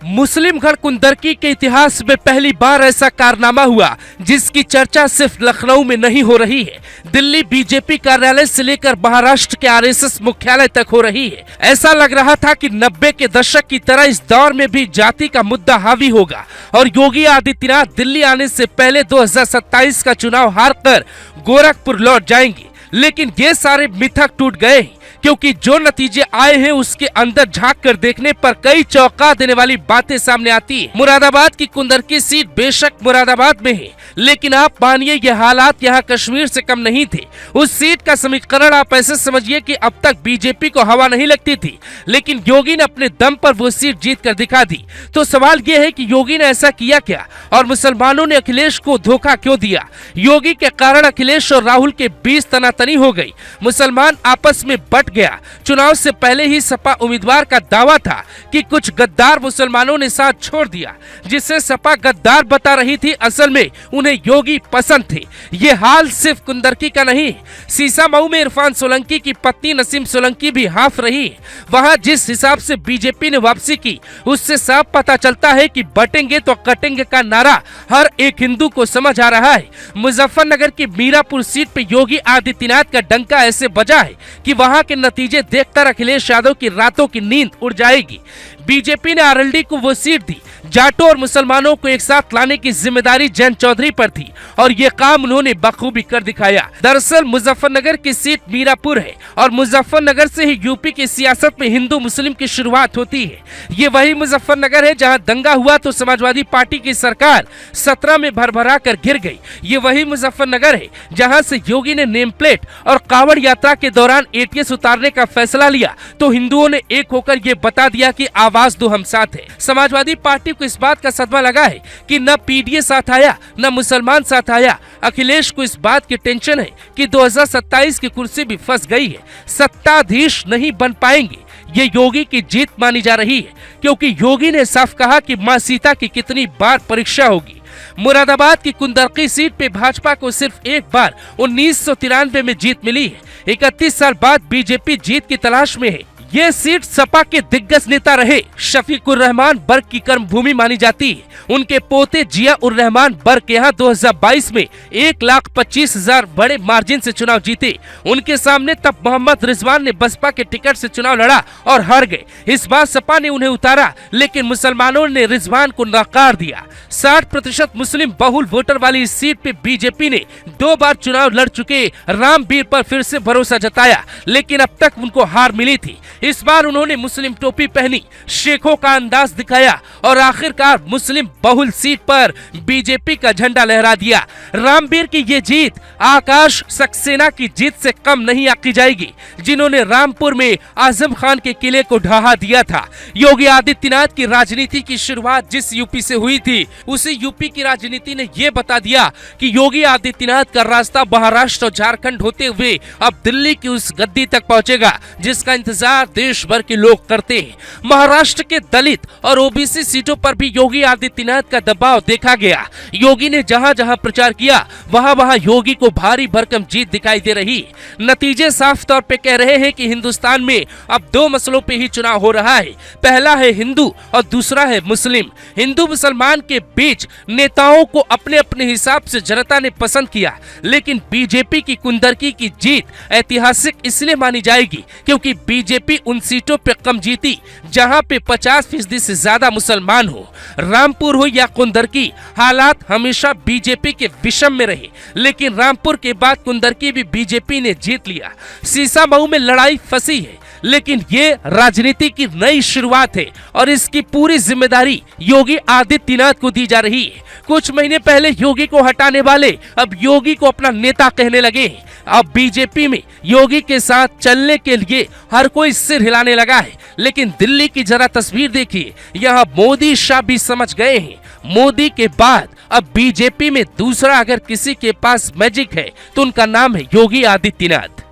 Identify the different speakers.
Speaker 1: मुस्लिमगढ़ कुंदरकी के इतिहास में पहली बार ऐसा कारनामा हुआ जिसकी चर्चा सिर्फ लखनऊ में नहीं हो रही है, दिल्ली बीजेपी कार्यालय से लेकर महाराष्ट्र के आरएसएस मुख्यालय तक हो रही है। ऐसा लग रहा था कि 90 के दशक की तरह इस दौर में भी जाति का मुद्दा हावी होगा और योगी आदित्यनाथ दिल्ली आने से पहले 2027 का चुनाव हारकर गोरखपुर लौट जाएंगे। लेकिन ये सारे मिथक टूट गए क्योंकि जो नतीजे आए हैं उसके अंदर झांक कर देखने पर कई चौंका देने वाली बातें सामने आती है। मुरादाबाद की कुंदरकी सीट बेशक मुरादाबाद में है, लेकिन आप मानिए ये हालात यहाँ कश्मीर से कम नहीं थे। उस सीट का समीकरण आप ऐसे समझिए कि अब तक बीजेपी को हवा नहीं लगती थी, लेकिन योगी ने अपने दम पर वो सीट जीत कर दिखा दी। तो सवाल ये है कि योगी ने ऐसा किया क्या और मुसलमानों ने अखिलेश को धोखा क्यों दिया? योगी के कारण अखिलेश और राहुल के बीच तनातनी हो गई, मुसलमान आपस में बट गया। चुनाव से पहले ही सपा उम्मीदवार का दावा था कि कुछ गद्दार मुसलमानों ने साथ छोड़ दिया, जिसे सपा गद्दार बता रही थी, असल में उन्हें योगी पसंद थे। ये हाल सिर्फ कुंदरकी का नहीं, सीसामऊ में इरफान सोलंकी की पत्नी नसीम सोलंकी भी हाफ रही। वहां जिस हिसाब से बीजेपी ने वापसी की उससे साफ पता चलता है कि बटेंगे तो कटेंगे का नारा हर एक हिंदू को समझ आ रहा है। मुजफ्फरनगर की मीरापुर सीट पे योगी आदित्यनाथ का डंका ऐसे बजा है कि वहां के नतीजे देखकर अखिलेश यादव की रातों की नींद उड़ जाएगी। बीजेपी ने आरएलडी को वो सीट दी। जाटों और मुसलमानों को एक साथ लाने की जिम्मेदारी जयंत चौधरी पर थी और ये काम उन्होंने बखूबी कर दिखाया। दरअसल मुजफ्फरनगर की सीट मीरापुर है और मुजफ्फरनगर से ही यूपी की सियासत में हिंदू मुस्लिम की शुरुआत होती है। ये वही मुजफ्फरनगर है जहां दंगा हुआ तो समाजवादी पार्टी की सरकार 17 में भरभरा कर गिर गई। ये वही मुजफ्फरनगर है जहां से योगी ने नेम प्लेट और कांवड़ यात्रा के दौरान एटीएस उतारने का फैसला लिया तो हिंदुओं ने एक होकर ये बता दिया कि आवाज दो हम साथ है। समाजवादी पार्टी को इस बात का सदमा लगा है कि न पीडीए साथ आया न मुसलमान साथ आया। अखिलेश को इस बात की टेंशन है कि 2027 की कुर्सी भी फंस गई है, सत्ताधीश नहीं बन पाएंगे। ये योगी की जीत मानी जा रही है क्योंकि योगी ने साफ कहा कि मां सीता की कितनी बार परीक्षा होगी। मुरादाबाद की कुंदरकी सीट पे भाजपा को सिर्फ एक बार 1993 में जीत मिली है। 31 साल बाद बीजेपी जीत की तलाश में है। ये सीट सपा के दिग्गज नेता रहे शफीकुर रहमान बर्क की कर्मभूमि मानी जाती है। उनके पोते जिया उर रहमान बर्क यहाँ 2022 में 1,25,000 बड़े मार्जिन से चुनाव जीते। उनके सामने तब मोहम्मद रिजवान ने बसपा के टिकट से चुनाव लड़ा और हार गए। इस बार सपा ने उन्हें उतारा, लेकिन मुसलमानों ने रिजवान को नकार दिया। 60% मुस्लिम बहुल वोटर वाली इस सीट पे बीजेपी ने 2 बार चुनाव लड़ चुके रामवीर पर फिर से भरोसा जताया, लेकिन अब तक उनको हार मिली थी। इस बार उन्होंने मुस्लिम टोपी पहनी, शेखों का अंदाज दिखाया और आखिरकार मुस्लिम बहुल सीट पर बीजेपी का झंडा लहरा दिया। रामवीर की ये जीत आकाश सक्सेना की जीत से कम नहीं आंकी जाएगी, जिन्होंने रामपुर में आजम खान के किले को ढहा दिया था। योगी आदित्यनाथ की राजनीति की शुरुआत जिस यूपी से हुई थी, उसी यूपी की राजनीति ने ये बता दिया कि योगी आदित्यनाथ का रास्ता महाराष्ट्र और झारखंड होते हुए अब दिल्ली की उस गद्दी तक पहुंचेगा जिसका इंतजार देश भर के लोग करते हैं। महाराष्ट्र के दलित और ओबीसी सीटों पर भी योगी आदित्यनाथ का दबाव देखा गया। योगी ने जहां जहां प्रचार किया वहां वहां योगी को भारी भरकम जीत दिखाई दे रही। नतीजे साफ तौर पे कह रहे हैं कि हिंदुस्तान में अब 2 मसलों पे ही चुनाव हो रहा है। पहला है हिंदू और दूसरा है मुस्लिम। हिंदू मुसलमान के बीच नेताओं को अपने अपने हिसाब से जनता ने पसंद किया, लेकिन बीजेपी की कुंदरकी की जीत ऐतिहासिक इसलिए मानी जाएगी क्योंकि बीजेपी उन सीटों पे कम जीती जहां पे 50% से ज्यादा मुसलमान हो। रामपुर हो या कुंदरकी, हालात हमेशा बीजेपी के विषम में रहे, लेकिन रामपुर के बाद कुंदरकी भी बीजेपी ने जीत लिया। सीसामऊ में लड़ाई फंसी है, लेकिन ये राजनीति की नई शुरुआत है और इसकी पूरी जिम्मेदारी योगी आदित्यनाथ को दी जा रही है। कुछ महीने पहले योगी को हटाने वाले अब योगी को अपना नेता कहने लगे हैं। अब बीजेपी में योगी के साथ चलने के लिए हर कोई सिर हिलाने लगा है, लेकिन दिल्ली की जरा तस्वीर देखिए, यहाँ मोदी शाह भी समझ गए हैं। मोदी के बाद अब बीजेपी में दूसरा अगर किसी के पास मैजिक है तो उनका नाम है योगी आदित्यनाथ।